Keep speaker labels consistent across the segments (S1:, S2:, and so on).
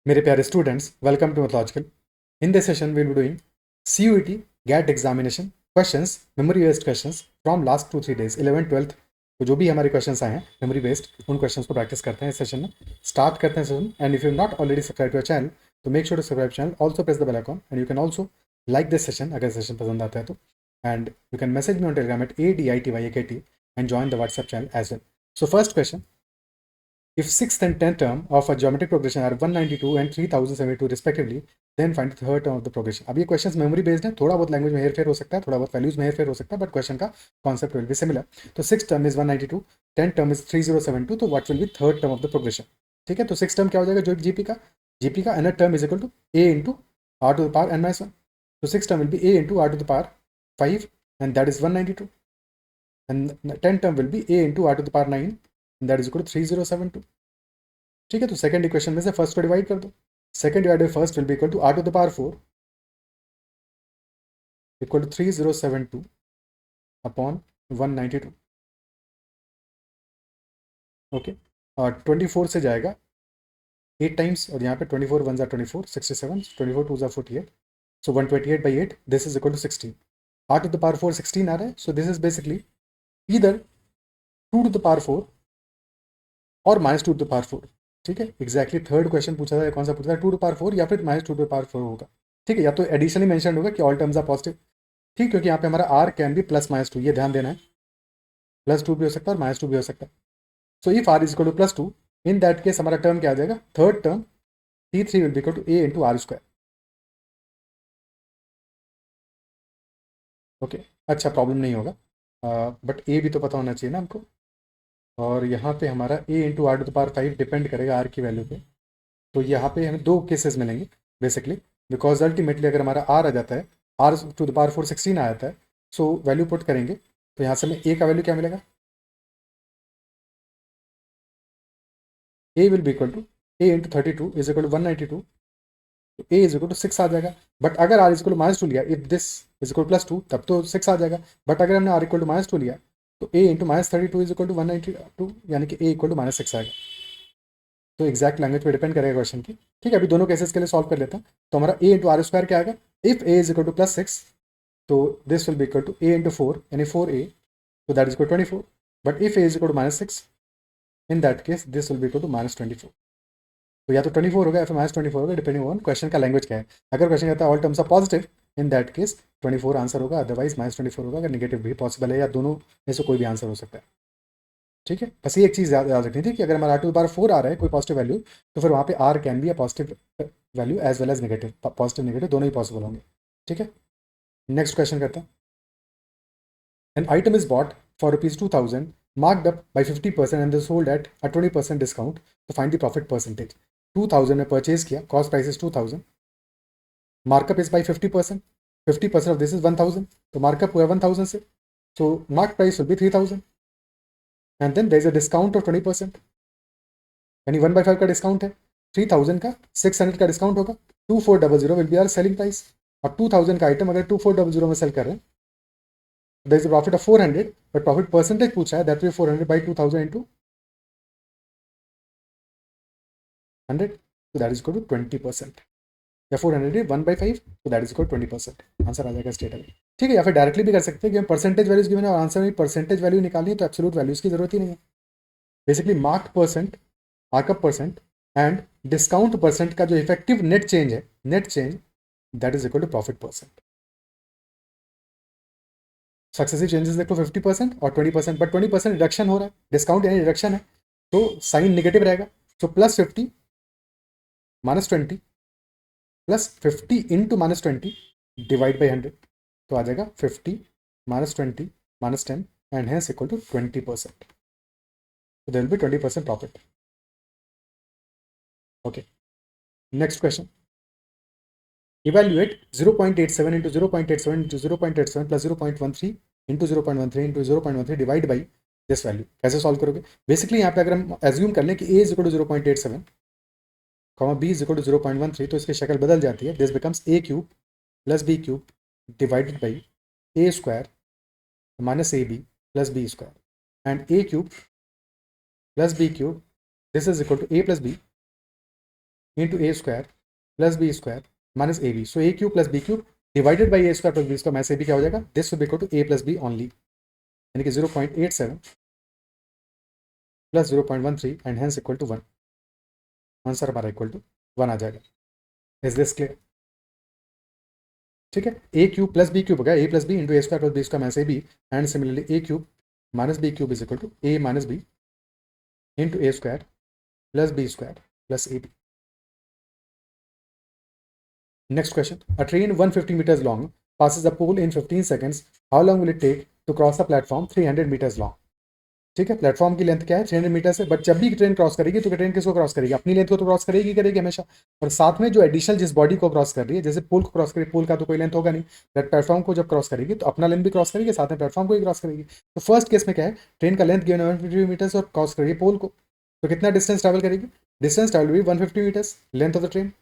S1: मेरे प्यारे students, welcome to mathological. In this session will be doing CUET GAT examination questions, memory based questions from last 2-3 days 11th 12th तो जो भी हमारे questions आए हैं मेमोरी बेस्ड, उन क्वेश्चंस को प्रैक्टिस करते हैं इस सेशन में। स्टार्ट करते हैं session. And if you not already subscribe to our channel तो make sure to subscribe channel, also press the bell icon and you can also like this session अगर session पसंद आता है तो। And you can message me on Telegram at ADITYAKT and join the WhatsApp channel as well. So first question, if sixth and tenth term of a geometric progression are 192 and 3072 respectively, then find the third term of the progression। अब ये questions memory based है, थोड़ा बहुत language में हेरफेर हो सकता है, थोड़ा बहुत वैल्यूज में हेरफेर हो सकता है, बट क्वेश्चन का कॉन्सेप्ट विल बी सिमिलर। तो six term is 192, tenth term is 3072, तो what will be third term of the progression. ठीक है, तो सिक्स टर्म क्या हो जाएगा, जो जीपी का another term is equal to A into are to the power n -1। तो six term will be a into are to the power 5 and that is 192, and tenth term will be a into are to the power 9 and that is equal to 3072। ठीक है, तो second equation में से first को divide कर दो। Second divide by first will be equal to r to the power 4 equal to 3072 upon 192। Okay, और 24 से जाएगा 8 टाइम्स, और यहाँ पे 24 1 ज़ा 24 67, 24 2 ज़ा 48, so 128/8 this is equal to 16। R to the power 4 16 आ रहा है, सो दिस इज बेसिकली इधर 2 टू द पावर 4 और -2 टू द पावर 4। ठीक है, एग्जैक्टली थर्ड क्वेश्चन पूछा था, कौन सा पूछा था, 2 टू पावर 4 या फिर -2 टू पावर 4 होगा। ठीक है, या तो एडिशनली मेंशन होगा कि ऑल टर्म्स आर पॉजिटिव। ठीक, क्योंकि यहाँ पे हमारा आर कैन बी +-2, ये ध्यान देना है, +2 भी हो सकता है और -2 भी हो सकता है। So if r is equal to +2, in that case हमारा टर्म क्या आ जाएगा, third term T3 will be equal to A into r square. Okay, अच्छा प्रॉब्लम नहीं होगा, बट ए भी तो पता होना चाहिए ना हमको। और यहाँ पे हमारा A into are to the power 5 depend करेगा आर की वैल्यू पे। तो यहाँ पे हमें दो केसेस मिलेंगे बेसिकली, बिकॉज अल्टीमेटली अगर हमारा आर आ जाता है, आर टू द पावर 4 16 आ जाता है, सो वैल्यू पुट करेंगे तो यहाँ से हमें ए का वैल्यू क्या मिलेगा, A will be equal to A into 32 is equal to 192, तो ए इज इक्वल टू 6 आ जाएगा। बट अगर आर इज इक्वल टू -2 लिया, इफ दिस इज इक्वल +2, तब तो 6 आ जाएगा। बट अगर हमने आर इक्वल टू -2 लिया तो ए इंटू -32 इज इक्वल टू 192, यानी कि ए इक्वल टू -6 आएगा। तो एग्जैक्ट लैंग्वेज पे डिपेंड करेगा क्वेश्चन की। ठीक है, अभी दोनों केसेस के लिए सॉल्व कर लेते हैं। तो हमारा ए इंटू आर स्क्वायर क्या आएगा, if a is equal to +6, तो this will be equal to A into 4 यानी 4a, तो that is equal 24। But if a is equal to -6, in that case this will be equal to -24। तो या तो 24 होगा या फिर -24 होगा, डिपेंडिंग ऑन क्वेश्चन का लैंग्वेज क्या है। अगर क्वेश्चन कहता है all terms are positive, in that case 24 answer होगा, अदरवाइज -24 होगा। अगर नेगेटिव भी पॉसिबल है, या दोनों में से कोई भी आंसर हो सकता है। ठीक है, बस ये एक चीज़ याद रखनी थी कि अगर हमारा आर टू द पावर 4 आ रहा है कोई पॉजिटिव वैल्यू, तो फिर वहाँ पे r can be a positive value as well as negative, positive negative दोनों ही पॉसिबल होंगे। ठीक है, नेक्स्ट क्वेश्चन करते हैं। An item is bought for rupees 2000, marked up by 50% and is sold at a 20% discount. To find the profit percentage। 2000 में purchase किया, cost price is 2000, markup is by 50%, 50% of this is 1000, तो markup हुआ 1000 से, so mark price will be 3000 and then there is a discount of 20%, यानी 1/5 का discount है। 3000 का 600 का डिस्काउंट होगा, 2400 will be our selling price. और 2000 का आइटम अगर 2400 में सेल कर रहे हैं, there is a profit of 400, but profit percentage पूछा है, that will be 400 by 2000 into 100, so that is equal to 20%। या 400 1/5, so that is equal to 20%। Answer आ जाएगा स्टेट में। ठीक है, या फिर डायरेक्टली भी कर सकते हैं कि हम परसेंटेज वैल्यूज गिवन है और आंसर में परसेंटेज वैल्यू निकालनी है, तो एब्सोल्यूट वैल्यूज की जरूरत ही नहीं है। Basically markup percent and discount percent का जो इफेक्टिव नेट चेंज है, net change, that is equal to profit percent. Successive changes देखो 50% और 20%, बट 20% रिडक्शन हो रहा है, डिस्काउंट यानी रिडक्शन है, तो साइन नेगेटिव रहेगा। सो +50 -20 +50 इंटू -20 डिवाइड बाई 100, तो आ जाएगा 50 -20 -10 एंड हेंस इक्वल टू 20%। तो there will be 20% profit. Okay, next question. Evaluate 0.87 into 0.87 into 0.87 plus 0.13 into 0.13 into 0.13 divide by this value. कैसे सॉल्व करोगे? बेसिकली यहाँ पे अगर हम एज्यूम कर लें कि a is equal to 0.87 comma b is equal to 0.13, तो इसकी शक्ल बदल जाती है। This becomes a³ plus b³ divided by a² minus ab plus b² and a³ plus b³ this is equal to a plus b into A square plus B square minus A b. So a cube plus B cube divided by a square plus B square minus A b क्या हो जाएगा, this will be equal to a plus b only, यानी कि 0.87 plus 0.13 and hence equal to 1. Answer हमारा equal to 1 आ जाएगा. Is this clear? ठीक है, ए क्यूब प्लस बी क्यूब हो गया, A plus B into A square plus B square minus A B, and similarly A cube minus B cube is equal to A minus B into A square plus B square plus A B. Next question. A train 150 meters long passes a pole in 15 seconds. How long will it take to cross a platform 300 meters long? ठीक है, platform की length क्या है 300 metre है, but जब भी train cross करेगी तो ट्रेन किसको क्रॉस करेगी, अपनी लेंथ को तो क्रॉस करेगी हमेशा, और साथ में जो एडिशनल जिस बॉडी को क्रॉस कर रही है, जैसे पोल को क्रॉस करेगी, पोल का तो कोई लेंथ होगा नहीं, बट प्लेटफॉर्म को जब क्रॉस करेगी तो अपना लेंथ भी क्रॉस करेगी, साथ में प्लेटफॉर्म को भी क्रॉस करेगी. तो फर्स्ट केस में क्या है, ट्रेन का लेंथ गिवन 150 मीटर्स और क्रॉस करेगी पोल को, तो कितना डिस्टेंस ट्रैवल करेगी, डिस्टेंस ट्रैवल भी 150 metres length of the train,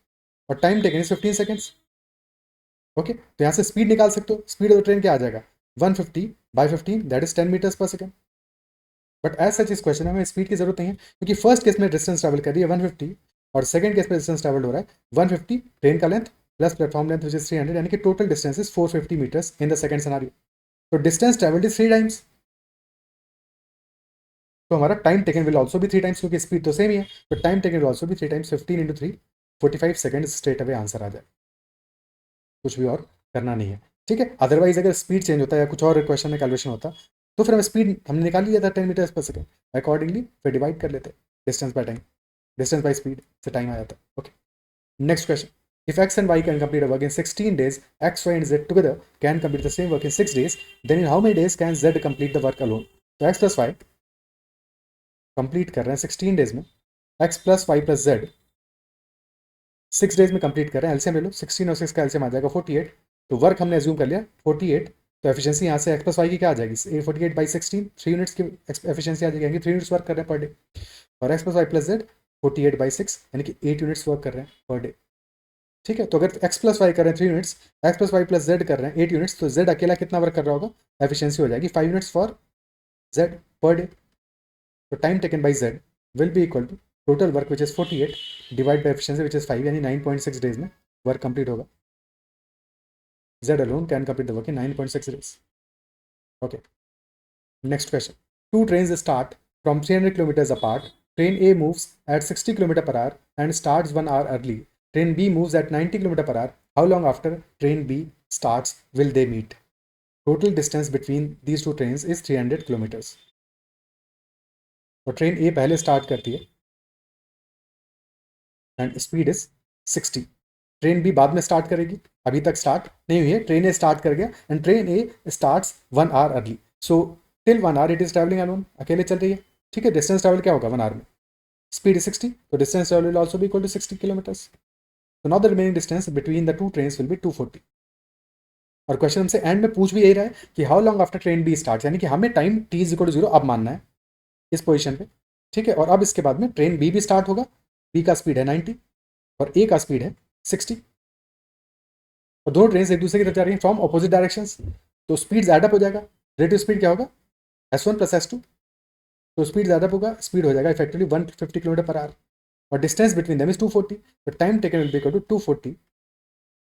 S1: और time taken is 15 seconds. Okay, तो यहाँ से स्पीड निकाल सकते हो, स्पीड ऑफ द ट्रेन क्या आ जाएगा 150 बाई 15 दैट इज 10 मीटर्स पर सेकेंड. बट एज सच इस क्वेश्चन में हमें स्पीड की जरूरत नहीं है, क्योंकि फर्स्ट केस में डिस्टेंस ट्रैवल कर रही है 150 और सेकंड केस में डिस्टेंस ट्रैवल हो रहा है 150 ट्रेन का length plus platform length which is 300, यानी कि total distance is 450 metres in the second scenario. तो डिस्टेंस ट्रैवल्ड इज 3 टाइम्स, तो हमारा टाइम टेकन विल ऑल्सो भी 3 टाइम्स, क्योंकि स्पीड तो सेम ही है, तो टाइम टेकन विल ऑल्सो भी 3 times. 15 into 3 45 second straight away answer आ जाए, कुछ भी और करना नहीं है. ठीक है, अदरवाइज अगर स्पीड चेंज होता है या कुछ और क्वेश्चन में कैलकुलेशन होता तो फिर हमें स्पीड हमने निकाल लिया था 10 मीटर्स पर सेकेंड, अकॉर्डिंगली फिर डिवाइड कर लेते distance by time, distance by speed से टाइम आ जाता है. Okay, next question. If x and y can complete a work in 16 days, x, y and z together can complete the same work in 6 days, then in how many days can z complete the work alone? तो x plus y complete कर रहे हैं 16 days में, x plus y plus z 6 days में complete कर रहे हैं. LCM ले लो, 16 और 6 का एलसीएम आ जाएगा 48, तो वर्क हमने एज्यूम कर लिया 48, तो एफिशिएंसी यहाँ से x plus y की क्या आ जाएगी 48 बाई 16, 3 यूनिट्स की एफिशिएंसी आ जाएगी, 3 यूनिट्स वर्क कर रहे हैं पर डे, और x plus y plus z 48 by 6 यानी कि 8 यूनिट्स वर्क कर रहे हैं पर डे. ठीक है, तो अगर x प्लस वाई कर रहे हैं 3 units, x plus y plus z कर रहे हैं 8 यूनिट्स, तो z अकेला कितना वर्क कर रहा होगा, एफिशिएंसी हो जाएगी 5 units for z per day. तो time taken by z will be equal to total work which is 48 divide by efficiency which is 5, यानी 9.6 डेज में वर्क कंप्लीट होगा. z alone can complete the work in 9.6 days. Okay, next question. Two trains start from 300 kilometers apart. Train A moves at 60 km per hour and starts 1 hour early. Train B moves at 90 km per hour. How long after train B starts will they meet? Total distance between these two trains is 300 kilometers. और train a पहले start करती है and speed is 60. Train b बाद में start करेगी, अभी तक start नहीं हुई है, ट्रेन ए स्टार्ट कर गया and train a starts 1 hour early. So till 1 hour it is travelling alone, अकेले चल रही है. ठीक है, डिस्टेंस ट्रैवल क्या होगा 1 आवर में, स्पीड इज 60, तो distance travel will also be equal to 60 kilometres. तो now the remaining distance between the two trains will be 240. और क्वेश्चन हमसे एंड में पूछ भी यही रहा है कि how long after train b start, यानी कि हमें time t is equal to 0 अब मानना है इस पोजीशन पे. ठीक है, और अब इसके बाद में ट्रेन बी भी स्टार्ट होगा, बी का स्पीड है 90 और ए का स्पीड है 60, और दोनों ट्रेन एक दूसरे की तरफ जा रही हैं फ्रॉम ऑपोजिट डायरेक्शंस, तो स्पीड एडअप हो जाएगा. रेटिव स्पीड क्या होगा S1 प्लस S2, तो स्पीड एडअप होगा, स्पीड हो जाएगा इफेक्टिवली 150 किलोमीटर पर आवर, और डिस्टेंस बिटवीन देम इज 240, तो time taken will be equal to 240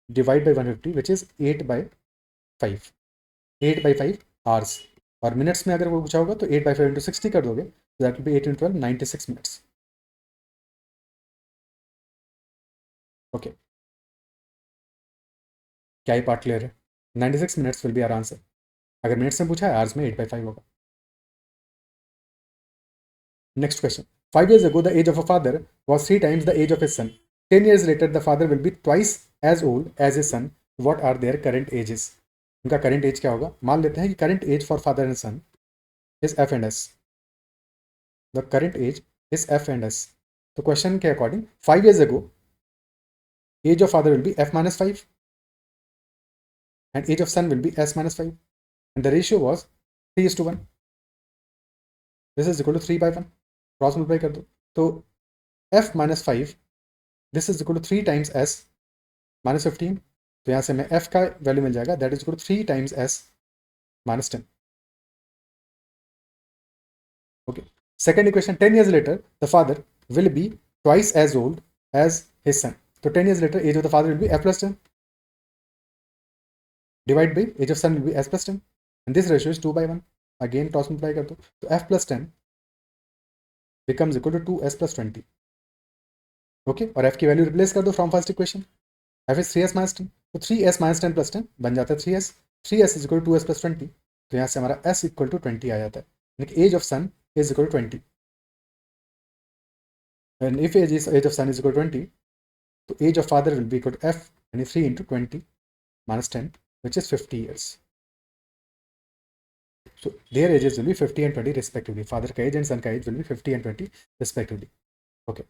S1: divide by 150 which is 8 by 5 hours. और मिनट्स में अगर वो पूछा होगा तो 8 बाई 5 इंटू 60 कर दोगे, तो that will be 8 into 12 96 minutes. Okay, क्या ये पार्ट क्लियर है? 96 minutes will be our answer. अगर मिनट्स में पूछा है, आवर्स में 8 बाई 5 होगा. Next question. 5 years ago the age of a father was 3 times the age of his son. 10 years later the father will be twice as old as his son. What are their current ages? उनका current age क्या होगा? मान लेते हैं कि current age for father and son is F and S. The current age is F and S. तो question के according 5 years ago age of father will be f minus 5 and age of son will be s minus 5, and the ratio was 3:1. this is equal to 3 by 1. Cross multiply कर दो, तो f minus 5 this is equal to 3 times s minus 15, तो यहाँ से हमें f का value मिल जाएगा that is equal to 3 times s minus 10. Okay, second equation. 10 years later the father will be twice as old as his son. So 10 years later, age of the father will be f plus 10. Divide by age of son will be s plus 10. And this ratio is 2 by 1. Again, cross multiply कर दो. So f plus 10 becomes equal to 2s plus 20. Okay, और f की value replace कर दो from first equation. f is 3s minus 10. तो 3s minus 10 plus 10 बन जाता है 3s. 3s is equal to 2s plus 20. तो यहाँ से हमारा s equal to 20 आ जाता है. यानी age of son is equal to 20. And if age of son is equal to 20, so age of father will be equal to f, and 3 into 20 minus 10, which is 50 years. So their ages will be 50 and 20 respectively. Father का age and son का age will be 50 and 20 respectively. Okay.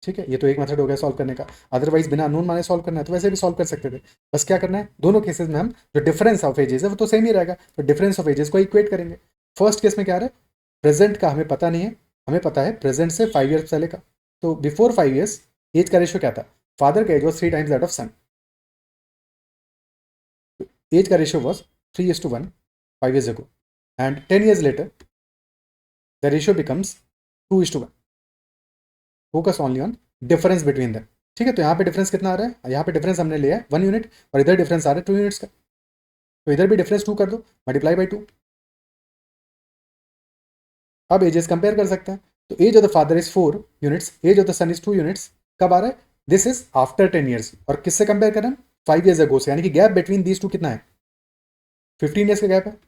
S1: ठीक है, ये तो एक method हो गया solve करने का. अदरवाइज बिना अननोन माने सॉल्व करना है तो वैसे भी सॉल्व कर सकते थे. बस क्या करना है, दोनों केसेस में हम जो डिफरेंस ऑफ एजेस है वो तो सेम ही रहेगा, तो डिफरेंस ऑफ एजेस को इक्वेट करेंगे. फर्स्ट केस में क्या है, प्रेजेंट का हमें पता नहीं है, हमें पता है प्रेजेंट से 5 ईयर्स पहले का. तो बिफोर 5 ईयर्स एज का रेशियो क्या था, फादर का age was 3 times that of son. Age का ratio was 3:1 5 years ago, and 10 years later the ratio becomes 2:1. Focus only on difference between them. ठीक है, तो यहाँ पे डिफरेंस कितना आ रहा है, यहाँ पे डिफरेंस हमने लिया है 1 यूनिट और इधर डिफरेंस आ रहा है 2 यूनिट्स का. तो इधर भी डिफरेंस 2 कर दो, मल्टीप्लाई बाई 2. अब एजेस कंपेयर कर सकते हैं. तो age of the father is 4 units, age of the son is 2 units. कब आ रहा है, दिस इज आफ्टर 10 ईयर्स. और किससे कंपेयर करें, 5 years ago से, यानी कि गैप बिटवीन दीज टू कितना है, 15 years का गैप है.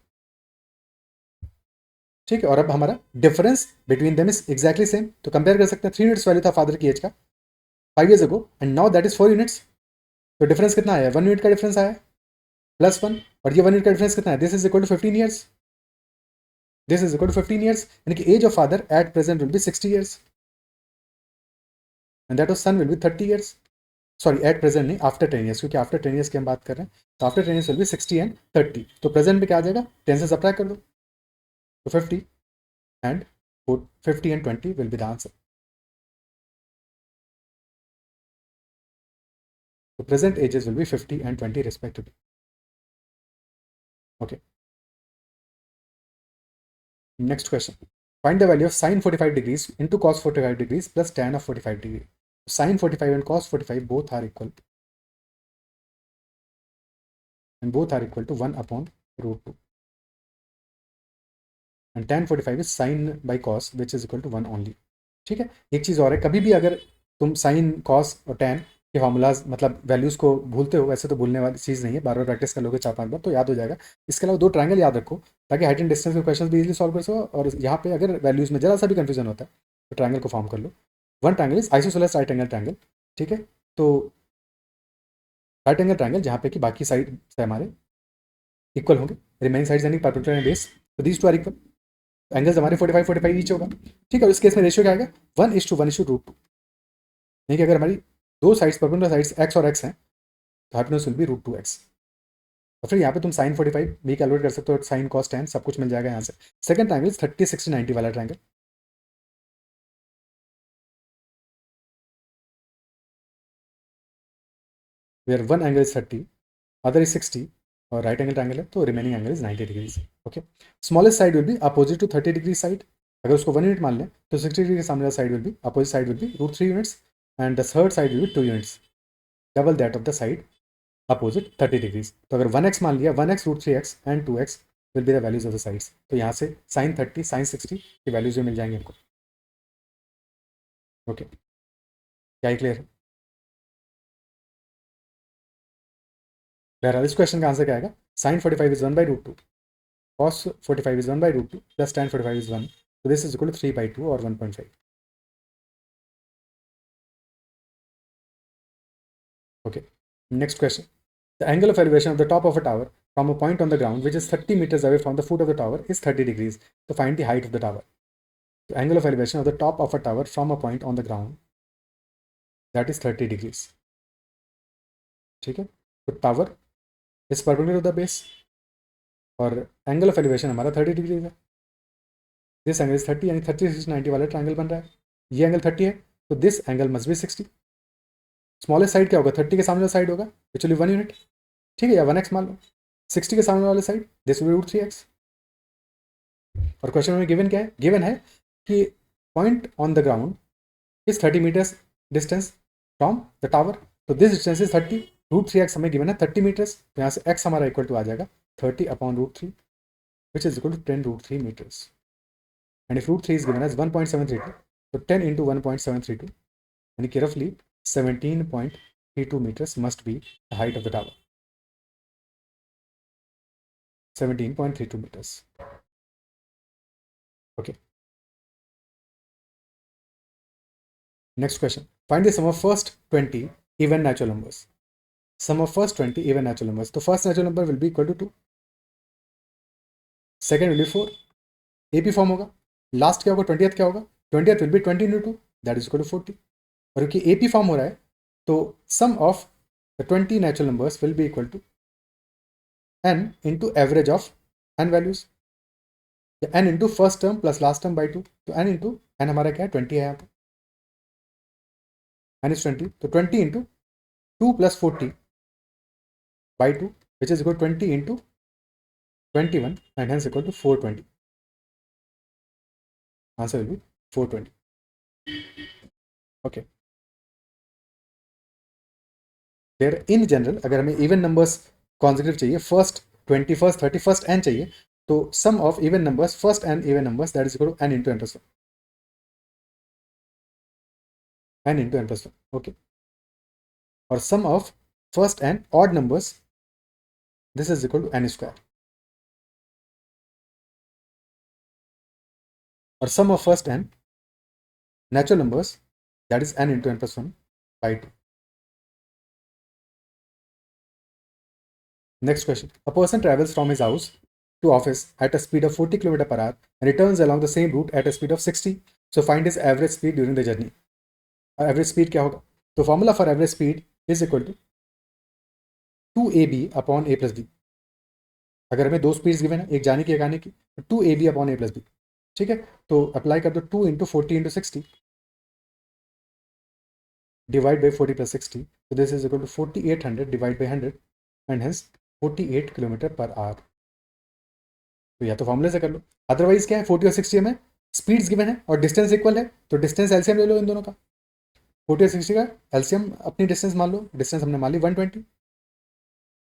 S1: ठीक है, और अब हमारा difference between them is exactly same. तो कंपेयर कर सकते हैं. 3 यूनिट्स वैल्यू था फादर की एज का 5 years ago, and now that is 4 units. तो डिफरेंस कितना आया, 1 यूनिट का डिफरेंस आया +1, और ये 1 यूनिट का डिफरेंस कितना है, this is equal to 15 years. This is equal to 15 years, यानी कि age of father at present will be 60 years, and that of son will be 30 years. Sorry, at present नहीं, after 10 years, क्योंकि after 10 years की हम बात कर रहे हैं. तो after 10 years will be 60 and 30. तो प्रेजेंट में क्या आ जाएगा, 10 से सब्ट्रैक्ट कर दो, तो 50 and 50 and 20 will be the answer. The present ages will be 50 and 20 respectively. Okay. Next question. Find the value of sine 45 degrees into cos 45 degrees plus tan of 45 degree. Sine 45 and cos 45 both are equal. And both are equal to 1 upon root 2. And tan 45 is sine by cos, which is equal to 1 only. ठीक है, एक चीज़ और है, कभी भी अगर तुम sine cos और टैन के फॉर्मूलाज मतलब वैल्यूज़ को भूलते हो, वैसे तो भूलने वाली चीज़ नहीं है, बार बार प्रैक्टिस कर लोगे 4-5 बार तो याद हो जाएगा. इसके अलावा 2 ट्रायंगल याद रखो ताकि हाइट एंड डिस्टेंस के क्वेश्चन भी इजीली सॉल्व कर सको. और यहाँ पे अगर वैल्यूज़ में जरा सा भी कन्फ्यूजन होता है तो ट्रायंगल को फॉर्म कर लो. One triangle is isosceles right angle triangle. ठीक है, तो राइट एंगल ट्रायंगल जहाँ पे कि बाकी साइड से हमारे इक्वल होंगे, रिमेनिंग साइड यानी परपेंडिकुलर बेस, तो these two are equal. Angles हमारे 45 ईच होगा. ठीक है, और इस केस में रेशियो क्या आएगा, 1:1:√2. नहीं कि अगर हमारी दो साइड्स परपेंडिकुलर साइड्स x और x हैं तो हाइपोटेन्यूज विल बी √2x. और फिर यहाँ पे तुम sin 45 भी कैलकुलेट कर सकते हो, sin cos tan सब कुछ मिल जाएगा यहाँ से. सेकंड ट्रायंगल 30 60 90 वाला triangle. Where one angle is 30, other is 60 और राइट एंगल ट्रायंगल है तो remaining angle is 90 degrees. Okay, smallest side will be opposite to 30 degree side. अगर उसको 1 यूनिट मान लें तो 60 डिग्री के सामने वाला side will be opposite side will be √3 units, and the third side will be 2 units, double that of the side opposite 30 degrees. तो अगर 1x मान लिया, 1x √3x and 2x will be the values of the sides. तो यहाँ से sin 30 sin 60 की values भी मिल जाएंगे हमको. ओके, क्या क्लियर है? बहरहाल इस क्वेश्चन का आंसर क्या आएगा, sin 45 is 1/√2, cos 45 is 1/√2 plus tan 45 is 1. तो दिस इज इक्वल टू 3/2 और 1.5. Okay, next question. The angle of elevation of the top of a tower from a point on the ground which is 30 meters away from the foot of the tower is 30 degrees. So find the height of the tower. The angle of elevation of the top of a tower from a point on the ground, that is 30 degrees. ठीक है, तो tower is perpendicular to the base और angle of elevation हमारा 30 degree है. This angle is 30, यानी 30 60 90 वाला triangle बन रहा है. ये एंगल 30 है तो this angle must be 60. Smallest side क्या होगा, 30 के सामने वाला साइड होगा एक्चुअली 1 यूनिट. ठीक है, या 1x मान लो. 60 के सामने वाले side this will B √3x. और क्वेश्चन में गिवन क्या है, गिवन है कि point on the ground is 30 metres distance from the tower. तो दिस डिस्टेंस इज 30. √3x हमें गिवन है 30 मीटर्स, तो यहाँ से x हमारा इक्वल टू आ जाएगा 30/√3 which is equal to 10√3 meters. And if √3 is given as 1.732, so 10 into 1.732, and roughly 17.32 meters must be the height of the tower. 17.32 meters. Okay. Next question. Find the sum of first 20 even natural numbers. Sum of first 20 even natural numbers. So first natural number will be equal to 2. Second will be 4. AP form होगा. Last क्या होगा? 20th क्या होगा? 20th will be 20 into 2. That is equal to 40. और क्योंकि AP form हो रहा है, तो sum of the 20 natural numbers will be equal to n into average of n values. n into first term plus last term by 2. तो n into n हमारा क्या है? 20 है यहाँ पे. n is 20. तो 20 into 2 plus 40 by 2, which is equal to 20 into 21, and hence equal to 420. Answer will be 420. Okay. There in general, अगर हमें even numbers consecutive चाहिए, first 21st 31st n चाहिए, तो sum of even numbers, first n even numbers, that is equal to n into n plus 1. n into n plus 1. Okay. Or sum of first n odd numbers, this is equal to n square. Or sum of first n natural numbers, that is n into n plus 1 by 2. Next question. A person travels from his house to office at a speed of 40 km per hour and returns along the same route at a speed of 60. So find his average speed during the journey. Average speed क्या होगा? तो formula for average speed is equal to 2ab upon a plus b. अगर हमें दो speeds given है, एक जाने की एक आने की, तो 2ab upon a plus b. ठीक है, तो अप्लाई कर दो 2 into 40 into 60 divide by 40 plus 60. So this is equal to 4800 divided by 100 and hence 48 km per hour. तो या तो फॉर्मूले से कर लो, अदरवाइज क्या है, 40 और 60 में स्पीड्स गिवन है और डिस्टेंस इक्वल है, तो डिस्टेंस एलसीएम ले लो इन दोनों का. 40 और 60 का एलसीएम अपनी डिस्टेंस मान लो, डिस्टेंस हमने मान ली 120.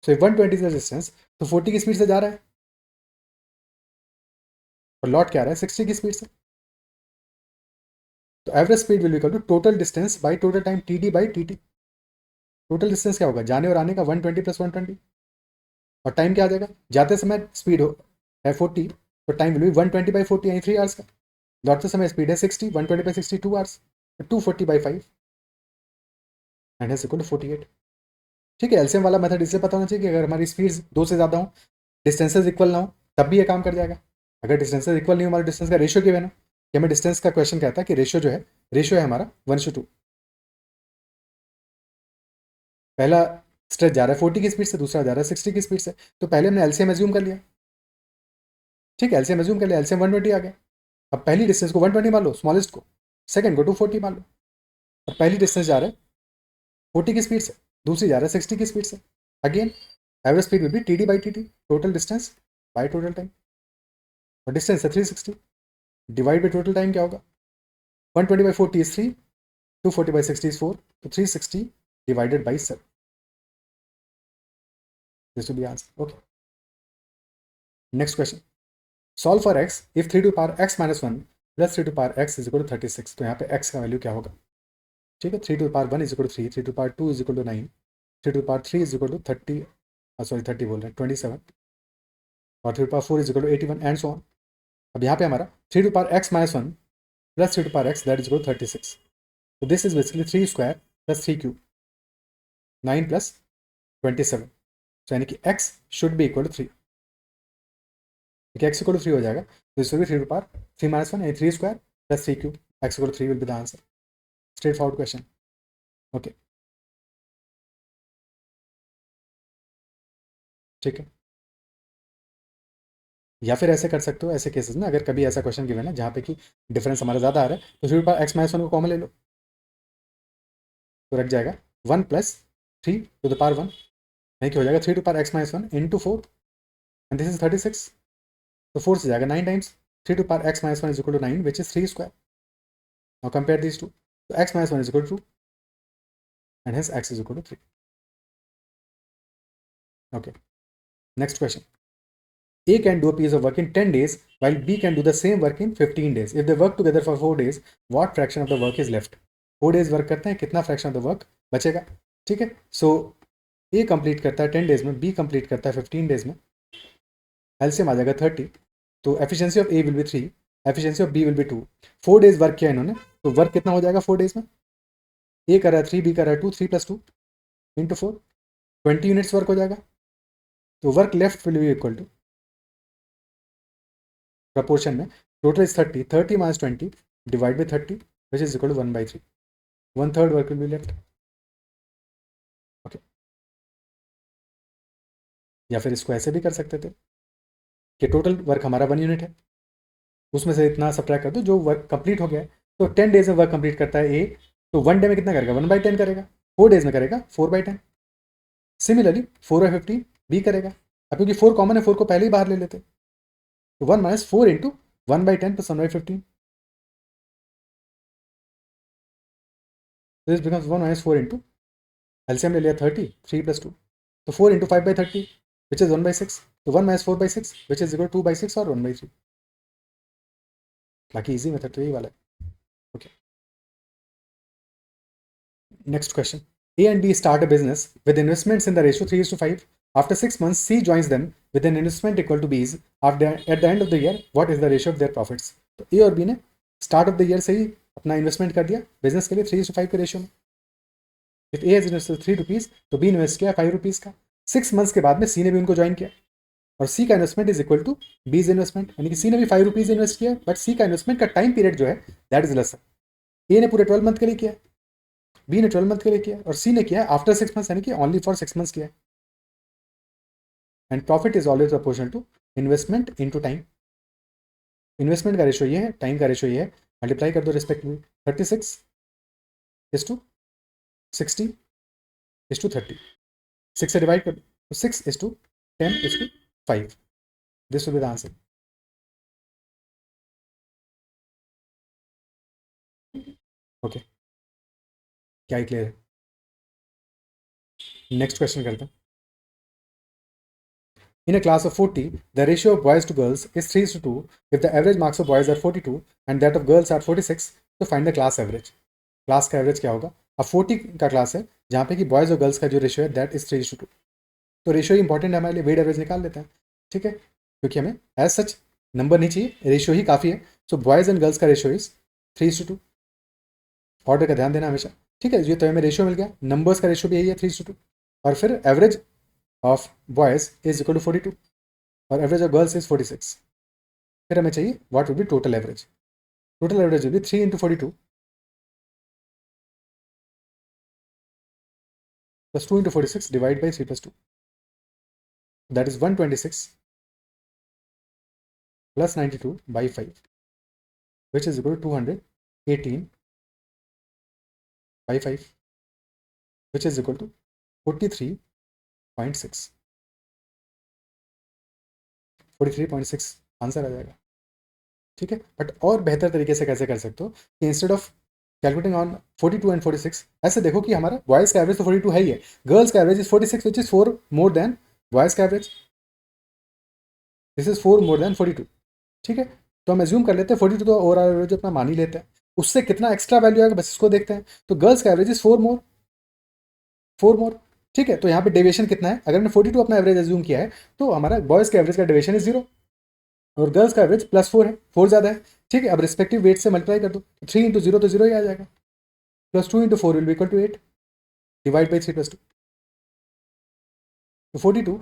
S1: सो 120 का डिस्टेंस, तो 40 की स्पीड से जा रहा है और लौट क्या आ रहा है 60 की स्पीड से. तो average speed will equal to total distance by total time, T by T. Total distance क्या होगा? जाने और आने का 120 प्लस 120. और टाइम क्या आ जाएगा? जाते समय स्पीड हो है 40, तो टाइम विल बी 120 बाई 40 यानी 3 आवर्स का. लौटते समय स्पीड है 60, 120 by 60 2 hours, 240 by 5 and has equal to 48. ठीक है, एलसीएम वाला मेथड इसलिए पता होना चाहिए कि अगर हमारी स्पीड 2 से ज़्यादा हो, डिस्टेंसेज इक्वल ना हो, तब भी ये काम कर जाएगा. अगर डिस्टेंसेज इक्वल नहीं हो, हमारे डिस्टेंस का रेशियो गिवन है, कि हमें डिस्टेंस का क्वेश्चन कहता है कि रेशियो जो है, रेशियो है हमारा 1:2. पहला स्ट्रेच जा रहा है 40 की स्पीड से, दूसरा जा रहा है 60 की स्पीड से, तो पहले हमने एलसीएम एज्यूम कर लिया. ठीक है, एलसीएम एज्यूम कर लिया, एलसीएम 120 आ गया. अब पहली डिस्टेंस को 120 मान लो, स्मॉलेस्ट को, सेकंड को 240 मान लो. अब पहली डिस्टेंस जा रहा है 40 की स्पीड से, दूसरी जा रहा है 60 की स्पीड से. Again average speed will be T by T, total distance by total time. और डिस्टेंस है 360, डिवाइड बाई टोटल टाइम क्या होगा? 120 बाई 40 इज 3, 240 बाई 60 इज 4, तो 360 divided by 7. This will be answer. Okay. Next question. Solve for x if 3 to the power x minus 1 plus 3 to the power x is equal to 36. तो यहाँ पे x का value क्या होगा? ठीक है, 3 to the power 1 is equal to 3, 3 to the power 2 is equal to 9, 3 to the power 3 is equal to 30, 30 बोल रहे हैं 27, और 3 to the power 4 is equal to 81 and so on. अब यहाँ पे हमारा 3 to the power x minus 1 plus 3 to the power x that is equal to 36. So this is basically 3 square plus 3 cube, 9 plus 27. So यानी कि x should be equal to 3. x equal to 3 हो जाएगा, तो this will be 3 to the power 3 minus 1 and 3 square plus 3 cube. X equal to 3 will be the answer. Straightforward question. Okay. ठीक है, या फिर ऐसे कर सकते हो, ऐसे केसेस में अगर कभी ऐसा क्वेश्चन गिवन है जहाँ पे कि डिफरेंस हमारा ज़्यादा आ रहा है, तो 3 to the power x minus 1 को कॉमन ले लो, तो रख जाएगा 1 plus 3 to the power 1, यानी कि हो जाएगा 3 to the power x minus 1 into 4 and this is 36. तो 4 से जाएगा 9 times 3 to the power x minus 1 is equal to 9 which is 3 square. Now compare these two. तो x minus 1 is equal to 2 and hence x is equal to 3. Okay, next question. A can do a piece of work in 10 days while B can do the same work in 15 days. If they work together for 4 days, what fraction of the work is left? 4 days work करते हैं, कितना fraction of the work बचेगा? ठीक है, सो ए complete करता है 10 days में, B complete करता है 15 डेज में, एलसीएम आ जाएगा 30. तो efficiency of A will be 3, efficiency of B will be 2. 4 days work किया इन्होंने, तो वर्क कितना हो जाएगा 4 डेज में? ए कर रहा है 3, बी कर रहा है 2, 3 + 2 इंटू 4, 20 यूनिट्स वर्क हो जाएगा. तो work left will be equal to proportion में total is 30, 30 minus 20 divide by 30 which is equal to 1/3. 1/3 work will be left. Okay. या फिर इसको ऐसे भी कर सकते थे कि टोटल वर्क हमारा 1 यूनिट है, उसमें से इतना सब्ट्रैक्ट कर दो जो वर्क कंप्लीट हो गया है. तो 10 डेज में वर्क कंप्लीट करता है ए, तो 1 डे में कितना करेगा? 1/10 करेगा. 4 डेज में करेगा 4/10. सिमिलरली 4/15 बी करेगा. अब क्योंकि 4 कॉमन है, 4 को पहले ही बाहर ले लेते, तो 1 - 4 into 1/10 + 1/15. This becomes 1 - 4 into LCM ले लिया 30, 3 + 2, तो 4 इंटू 5/30 विच इज 1/6. तो 1 - 4/6 विच इज इक्वल 2/6 और 1/3. बाकी इजी मेथड तो यही वाला है. Okay, next question. A and B start a business with investments in the ratio 3:5. After 6 months, C joins them with an investment equal to B's. At the end of the year, what is the ratio of their profits? तो A और B ने start of the year से ही अपना investment कर दिया business के लिए 3:5 के रेशियो में. If A has invested 3 rupees तो बी इन्वेस्ट किया 5 रुपीज़ का. 6 मंथ्स के बाद में सी ने भी उनको ज्वाइन किया और सी का इन्वेस्टमेंट इज इक्वल टू बीज इन्वेस्टमेंट, यानी कि सी ने भी 5 रुपीज़ इन्वेस्ट किया, बट सी का इन्वेस्टमेंट का टाइम पीरियड जो है दैट इज लेसर. ए ने पूरे 12 मंथ के लिए किया, बी ने 12 मंथ के लिए किया और सी ने किया आफ्टर 6 मंथ्स, यानी कि ओनली फॉर 6 मंथ्स किया. And profit is always proportional to investment into time. Investment का रेशियो ये है, टाइम का रेशियो ये है, मल्टीप्लाई कर दो respectively. 36 is to 60 is to 30. 6 से डिवाइड कर दो तो 6 is to 10 is to 5. This will be the answer. Okay, क्या ही क्लियर है? नेक्स्ट क्वेश्चन करते हैं. In a class of 40, the ratio of boys to girls is 3:2. If the average marks of boys are 42 and that of girls are 46, तो find the class average. Class का average क्या होगा? अब 40 का class है जहाँ पे कि बॉयज़ और गर्ल्स का जो रेशियो है दैट इज 3:2. तो रेशियो इंपॉर्टेंट है हमारे लिए, वेट एवरेज निकाल लेते हैं. ठीक है, क्योंकि हमें एज सच नंबर नहीं चाहिए, रेशियो ही काफ़ी है. सो बॉयज़ एंड गर्ल्स का रेशियो इज 3:2. ऑर्डर का ध्यान देना हमेशा. ठीक है, ये तो हमें रेशियो मिल गया, नंबर्स का रेशियो भी यही है 3:2. और फिर average of boys is equal to 42 और एवरेज ऑफ गर्ल्स इज 46. फिर हमें चाहिए what will be total average. Total average will be 3 × 42 plus 2 × 46 divided by 3 + 2. That is 126 plus 92 by 5, which is equal to 218 by 5, which is equal to 43.6. 43.6 answer आ जाएगा. ठीक है, but और बेहतर तरीके से कैसे कर सकते हो कि instead of calculating on 42 and 46, ऐसे देखो कि हमारा बॉयज़ का एवरेज तो 42 है ही है, गर्ल्स का average is 46 which is 4 more than boys का average. This is 4 more than 42. ठीक है, तो हम एज्यूम कर लेते हैं 42 तो ओवरऑल एवरेज अपना मान ही लेते हैं. उससे कितना एक्स्ट्रा वैल्यू आएगा बस इसको देखते हैं. तो गर्ल्स का एवरेज इज 4 मोर, 4 मोर. ठीक है, तो यहाँ पे डेविएशन कितना है? अगर हमने 42 अपना एवरेज एज्यूम किया है तो हमारा बॉयज़ का एवरेज का डेविएशन इज 0 और गर्ल्स का एवरेज +4 है, 4 ज़्यादा है. ठीक है, अब रिस्पेक्टिव वेट से मल्टीप्लाई कर दो, 3 × 0 तो 0 ही आ जाएगा, +2 × 4 will be equal to 8 divide by 3 + 2. तो 42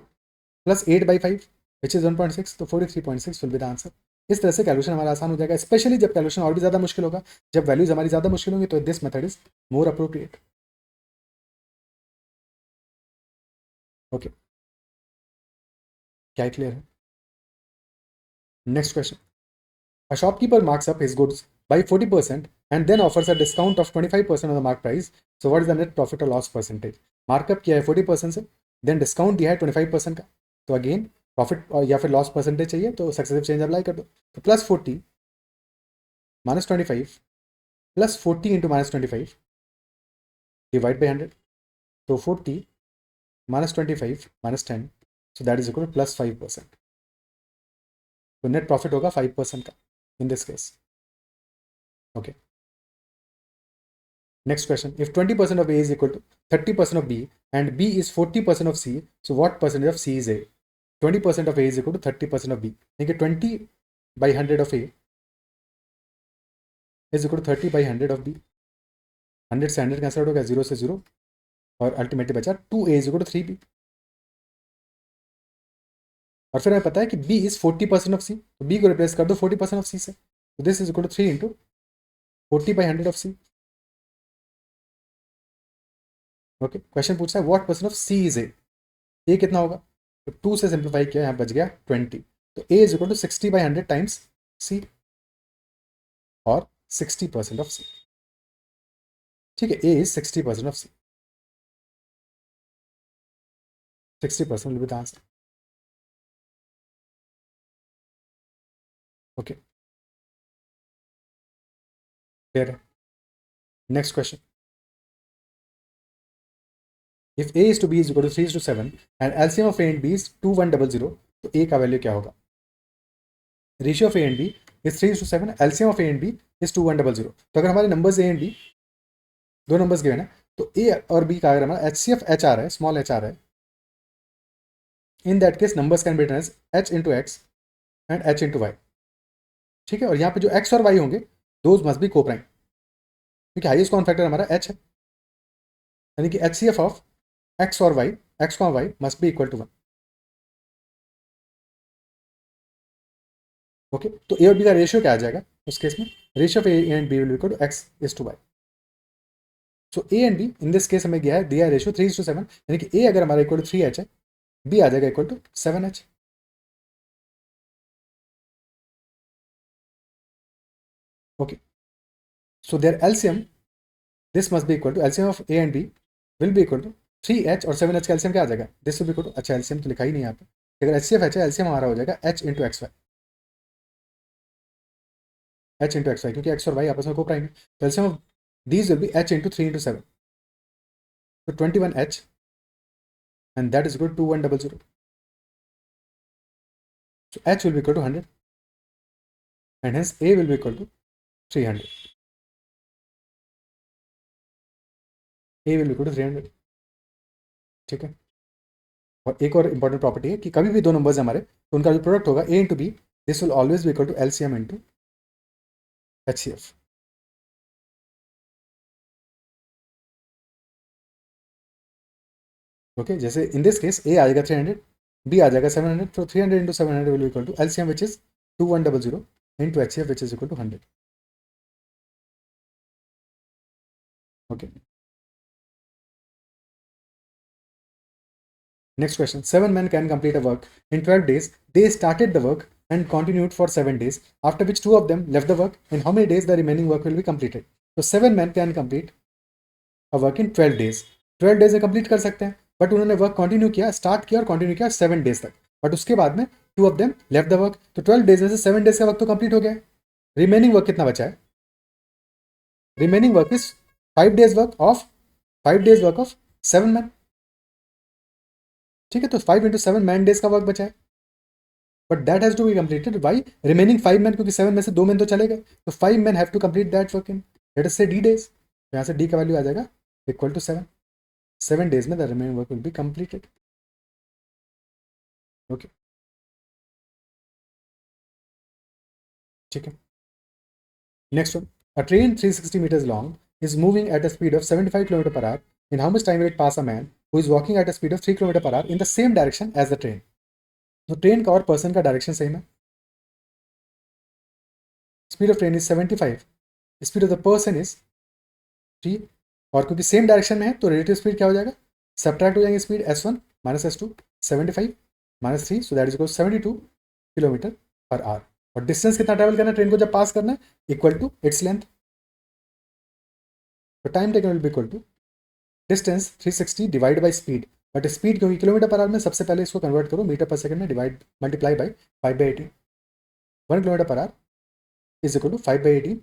S1: + 8/5 विच इज 1.6, तो 43.6 विल बी द आंसर. इस तरह से कैलकुलेशन हमारा आसान हो जाएगा, स्पेशली जब कैलकुलेशन और भी ज़्यादा मुश्किल होगा, जब वैल्यूज हमारी ज़्यादा मुश्किल होंगी, तो this method is more appropriate. Okay, क्या क्लियर है? Next question. A shopkeeper marks up his goods by 40% and then offers a discount of 25% of the mark price. So what is the net profit or loss percentage? Markup किया है 40% से, then discount दिया है 25% का. तो again profit या फिर loss percentage चाहिए तो सक्सेसिव चेंज अप्लाई कर दो. तो +40 - 25 प्लस 40 इंटू -25 डिवाइड बाई 100. तो 40 -25 -10, सो that is equal two plus 5%. तो नेट प्रॉफिट होगा 5% का इन this case. Okay. Next question. If 20% of A is equal to 30% of B and B is 40% of C, so what percentage of C is A? 20% of A is equal to 30% of B. देखिए 20 by 100 of A is equal to 30 by 100 of B. 100 से 100 cancel हो गया, 0 से 0, और ultimately बचा 2A is equal to 3B. और फिर हमें पता है कि B is 40% of C, तो B को रिप्लेस कर दो 40% of C से. तो this is equal to 3 into 40 by 100 of C. Okay. Question पूछा है what percent of C is A. A कितना होगा? तो 2 से सिंप्लीफाई किया, यहाँ बच गया 20. तो A is equal to 60 by 100 times C, और 60% ऑफ C. ठीक है, A is 60% of C. 60% will be the answer. Okay. Clear. Next question. If A is to B is equal to 3 is to 7 and LCM of A and B is 2100, तो A का value क्या होगा? Ratio of A and B is 3 is to 7, LCM of A and B is 2100. तो अगर हमारे numbers A and B दो numbers given है, तो A और B का अगर हमारा HCF H आ रहा है, स्मॉल h आ रहा है, in that case numbers can be written as H into x and H into y. ठीक है. और यहाँ पे जो X और Y होंगे those must be coprime, क्योंकि हाईएस्ट कॉमन फैक्टर हमारा H है, यानी कि HCF ऑफ X और Y, X और Y must be equal to 1. Okay. तो A और B का रेशियो क्या आ जाएगा उस केस में? Ratio of A and B will be equal to X is to Y. So A and B in this case हमें दिया है रेशियो 3 to 7, यानी कि A अगर हमारा इक्वल टू 3H है, B आ जाएगा equal to 7H. Okay. So there LCM this must be equal to LCM of A and B will be equal to 3H और 7H का LCM क्या आ जाएगा? This will be equal to, अच्छा LCM तो लिखा ही नहीं यहाँ पे, अगर HCF H है, LCM हमारा हो जाएगा H into XY. H into XY, क्योंकि X और Y आपस में को प्राइम है, तो LCM of these will be H into 3 into 7. So 21H, and that is equal to 2100. So H will be equal to 100, and hence A will be equal to 300. A will be equal to 300. ठीक है. और एक और important property है कि कभी भी दो नंबर्स हमारे, तो उनका जो प्रोडक्ट होगा A into B, this will always be equal to LCM into HCF. Okay. जैसे इन दिस केस A आ जाएगा 300, B आ जाएगा 700, तो 300 into 700 will be equal to LCM which is 2100 into HCF which is equal to 100. Okay. Next question. 7 men can complete a work in 12 days. They started the work and continued for 7 days, after which 2 of them left the work. In how many days the remaining work will be completed? So 7 men can complete a work in 12 days. 12 days में complete कर सकते हैं, but उन्होंने work continue किया, start किया और continue किया 7 days तक, बट उसके बाद में 2 of them left the work. तो 12 डेज में से 7 डेज का वर्क तो कंप्लीट हो गया है. रिमेनिंग वर्क कितना बचा है? Remaining work is 5 days work of 7 man. ठीक है. तो 5 इंटू 7 मैन डेज का वर्क बचा है, but that has to be completed by remaining 5 man, क्योंकि 7 में से 2 मैन तो चले गए, तो 5 man have to complete that work in, let us say D days. तो यहाँ से D का वैल्यू आ जाएगा इक्वल टू 7 डेज में the remaining work will be completed. Okay. ठीक है. Next one. A train 360 meters long is moving at a speed of 75 km per hour. In how much time will it pass a man who is walking at a speed of 3 km per hour in the same direction as the train? तो train का और person का direction same है. Speed of train is 75, speed of the person is 3, और क्योंकि same direction में है तो रिलेटिव स्पीड क्या हो जाएगा? सब्ट्रैक्ट हो जाएंगे speed S1 minus S2, 75 minus 3, so that is equal 72 kilometre पर आवर. और डिस्टेंस कितना ट्रैवल करना है ट्रेन को जब पास करना है? Equal to its length. तो time taken will be equal to distance 360 divide by speed, but speed क्योंकि किलोमीटर पर आवर में, सबसे पहले इसको कन्वर्ट करो मीटर पर सेकंड में, डिवाइड मल्टीप्लाई बाई 5/18. 1 किलोमीटर पर आवर इज इक्वल टू 5/18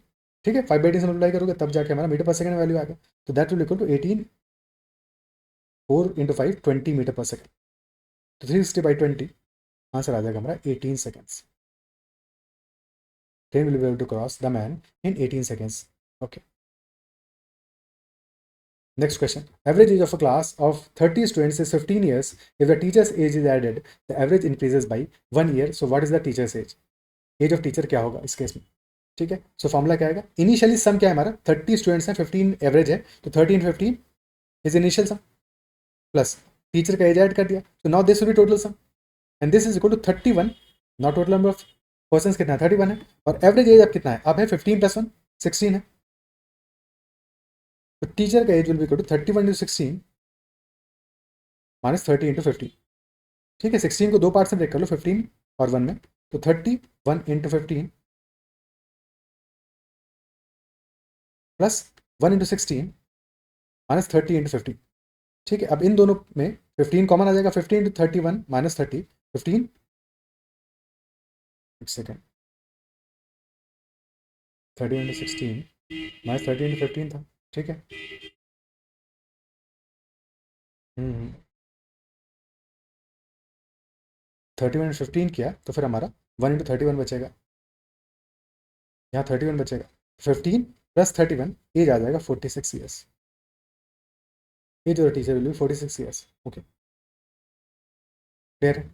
S1: ठीक है, 5/18 से मल्टीप्लाई करोगे तब जाके हमारा मीटर पर सेकंड वैल्यू आएगा। तो that will equal to 18, 4 into 5 20 metre पर सेकंड। तो 360/20 आंसर आ जाएगा हमारा 18 seconds. Train will be able to cross the man in 18 seconds. Okay. Next question. Average age of a class of 30 students is 15 years. If the teacher's age is added, the average increases by 1 year. So what is the teacher's age? Age of teacher क्या होगा इस case में? ठीक है, so formula क्या आएगा? Initially सम क्या है हमारा? 30 स्टूडेंट्स हैं, 15 एवरेज है, तो 13 15 इज इनिशियल सम प्लस टीचर का एज ऐड कर दिया, तो now this will be total sum and this is equal to 31। Not total number of person कितना है? 31 है, और एवरेज एज अब कितना है? अब है 15 + 1 16 है। तो टीचर का age will be equal to 31 × 16 minus 30 × 15। ठीक है, 16 को दो पार्ट में ब्रेक कर लो, 15 और 1 में, तो 31 × 15 प्लस 1 × 16 माइनस 30 × 15। ठीक है, अब इन दोनों में 15 कॉमन आ जाएगा, 15 × 31 माइनस 30 15, एक सेकेंड, 30 × 16 माइनस 30 × 15 था। ठीक है, 31 × 15 किया तो फिर हमारा 1 × 31 बचेगा, यहाँ 31 बचेगा, 15 + 31 एज आ जाएगा 46 ईयर्स। एज और teacher will B 46 years. Okay, clear है?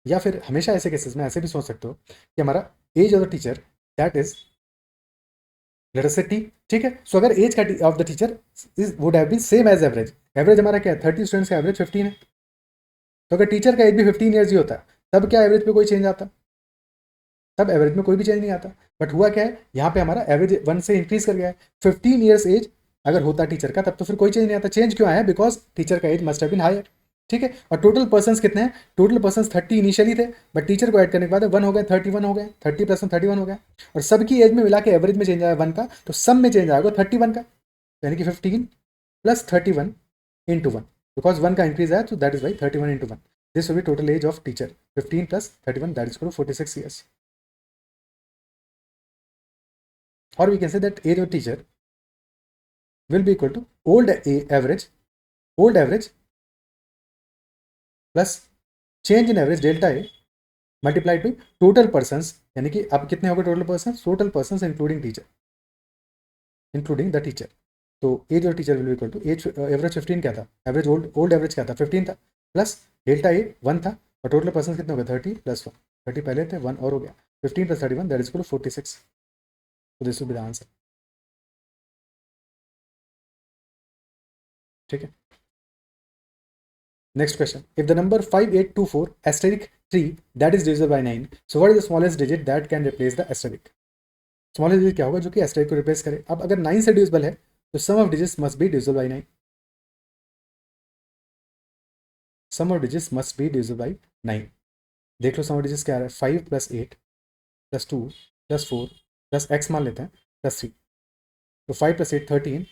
S1: या फिर हमेशा ऐसे केसेस में ऐसे भी सोच सकते हो कि हमारा age of the teacher that is let us say T. ठीक है, सो अगर एज का of the teacher is would have been same age average, average हमारा क्या है? 30 स्टूडेंट्स का एवरेज 15 है, तो अगर टीचर का एज भी 15 ईयर्स ही होता है तब क्या एवरेज पे कोई चेंज आता? तब एवरेज में कोई भी चेंज नहीं आता। बट हुआ क्या है, यहाँ पे हमारा एवरेज 1 से इंक्रीज कर गया है। 15 ईयर्स एज अगर होता टीचर का तब तो फिर कोई चेंज नहीं आता। चेंज क्यों आया? बिकॉज टीचर का age must have been higher. ठीक है, और टोटल पर्सन कितने हैं? टोटल पर्सन 30 इनिशियली थे, बट टीचर को ऐड करने के बाद 1 हो गए, 31 हो गए, 30 + 1 31 हो गया, और सबकी एज में मिला के एवरेज में चेंज आया 1 का, तो सब में चेंज आएगा 31 का, यानी कि 15 + 31 × 1, बिकॉज 1 का इंक्रीज आया, तो that is why 31 × 1। This will be total age of teacher 15 + 31, that is 46 years. Or we can say that age of teacher will be equal to old average plus change in average delta A multiplied by total persons, यानी कि अब कितने हो गए total persons? Total persons including teacher, including the teacher. तो age of teacher will be equal to age average 15 क्या था? Average old average क्या था? 15 था, प्लस डेल्टा ए 1 था, और टोटल पर्सन कितने हो गए? 30 + 1, 30 पहले थे, 1 और हो गया, 15 + 31 दैट इज इक्वल टू 46। तो this will be the answer. ठीक है, next question. If the number 5824 asterisk 3 that is divisible by 9, so what is the smallest digit that can replace the asterisk? Smallest digit क्या होगा जो कि asterisk को replace करे? अब अगर 9 से डिविजिबल है तो sum of digits must be divisible by 9। Sum of digits must be divisible by 9। देख लो सम ऑफ डिजिट्स क्या आ रहा है? 5 + 8 + 2 + 4 + x मान लेते हैं +3, तो 5 + 8 13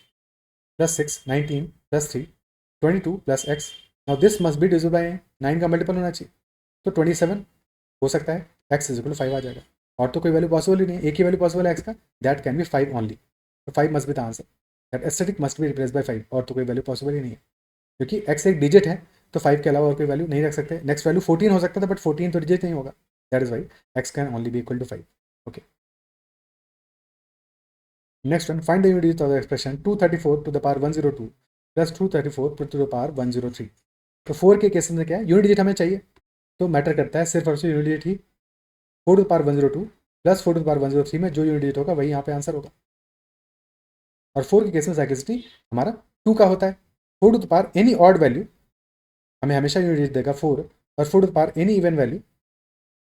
S1: + 6 19 + 3 22 + x। Now this must be divisible by 9 का मल्टीपल होना चाहिए, तो 27 हो सकता है, x इज इक्वल टू 5 आ जाएगा, और तो कोई वैल्यू पॉसिबल ही नहीं, एक ही वैल्यू पॉसिबल है x का, दैट कैन बी 5 ओनली, तो 5 must be the answer, that aesthetic must be replace by 5, और तो कोई वैल्यू पॉसिबल ही नहीं है, क्योंकि x एक डिजिट है तो 5 के अलावा और कोई वैल्यू नहीं रख सकते। नेक्स्ट वैल्यू 14 हो सकता था, बट 14 तो डिजिट नहीं होगा, that is why x can only be equal to 5। Okay, next one, find the unit digit of the expression 234 to the power 102 plus 234 to the power 103। तो 4 के केसेस में क्या है? यूनिट डिजिट हमें चाहिए, तो मैटर करता है सिर्फ और सिर्फ यूनिट डिजिट ही। 4 to the power 102 plus 4 to the power 103 में जो यूनिट डिजिट होगा वही यहाँ पे आंसर होगा, और 4 के केस में साइक्लिसिटी हमारा 2 का होता है। 4 to the power any odd value हमें हमेशा यूनिट डिजिट देगा 4, और 4 to the power any even value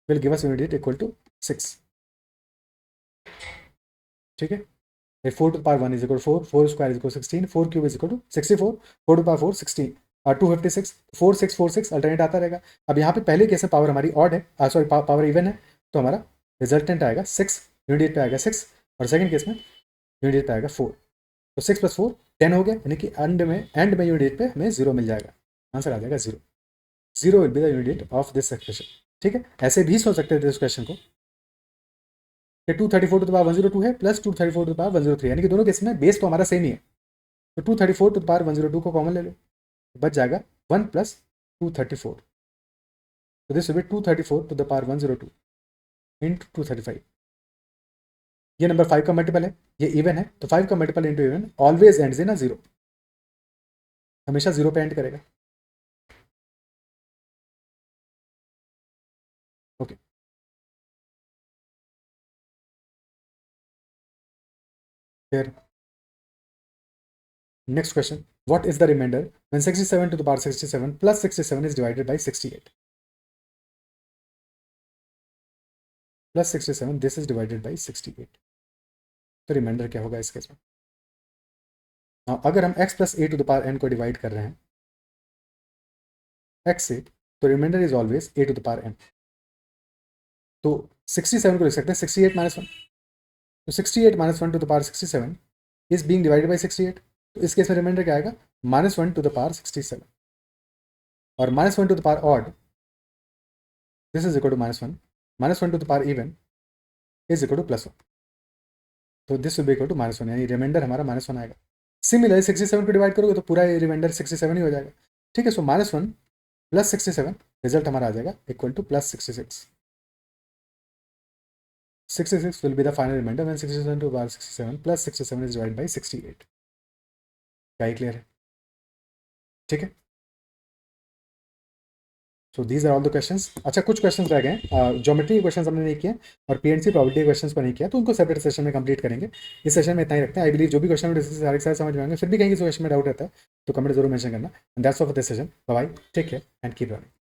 S1: will give us unit digit equal to 6। ठीक है, 4 to power 1 is equal 4, 4 square is equal 16, 4 cube is equal to 64, 4 to power 4 16 और 256, 4 6 4 6 alternate आता रहेगा। अब यहाँ पे पहले केस में पावर हमारी ऑड है, सॉरी पावर इवन है, तो हमारा रिजल्टेंट आएगा 6, यूनिट पे आएगा 6, और सेकंड केस में यूनिट पे आएगा 4, तो 6 + 4 10 हो गया, यानी कि एंड में यूनिट पे हमें 0 मिल जाएगा, आंसर आ जाएगा 0। 0 will be the unit of this expression. ठीक है, ऐसे भी सोच सकते थे इस क्वेश्चन को। कि 234 टू द पावर 102 है प्लस 234 टू द पावर 103, यानी कि दोनों केस में बेस तो हमारा सेम ही है। तो 234 टू द पावर 102 को कॉमन ले लो, बच जाएगा 1 प्लस 234। तो this will be 234 to the power 102 into 235। ये नंबर 5 का मल्टीपल है, ये इवन है, तो 5 का multiple into even always ends in 0, हमेशा 0 पे एंड करेगा। ओके, फिर next question, what is the reminder when 67 to the power 67 plus 67 is divided by 68 plus 67 this is divided by 68। तो रिमाइंडर क्या होगा इस केस में? अगर हम x plus a to the power n को डिवाइड कर रहे हैं x से, तो reminder is always a to the power n। तो 67 को लिख सकते हैं 68 माइनस 1, तो 68 minus 1 to the power 67 is being divided by 68। तो इस केस में रिमाइंडर क्या आएगा? -1 टू द पावर 67, और -1 to the power odd this is equal to -1, -1 to the power even is equal to +1। तो this will be equal to -1, यानी reminder हमारा -1 आएगा। सिमिलरली 67 को डिवाइड करोगे तो पूरा रिमाइंडर 67 ही हो जाएगा। ठीक है, सो -1 प्लस 67 रिजल्ट हमारा आ जाएगा equal to +66। 66 will be the final remainder when 67 to the power 67 plus 67 is divided by 68। क्या ही क्लियर है? ठीक है, so these are all the questions. अच्छा, कुछ क्वेश्चंस रह गए, ज्योमेट्री के क्वेश्चंस हमने नहीं किए और पीएनसी प्रोबेबिलिटी के क्वेश्चंस को नहीं किया, तो उनको सेपरेट सेशन में कंप्लीट करेंगे। इस सेशन में इतना ही रखते हैं। आई बिलीव जो भी क्वेश्चन डिस्कस सारे सारे समझ में आएंगे। फिर भी कहीं किसी क्वेश्चन में डाउट रहता है तो कमेंट जरूर मेंशन करना। That's all for this session. Bye bye, take care and keep running.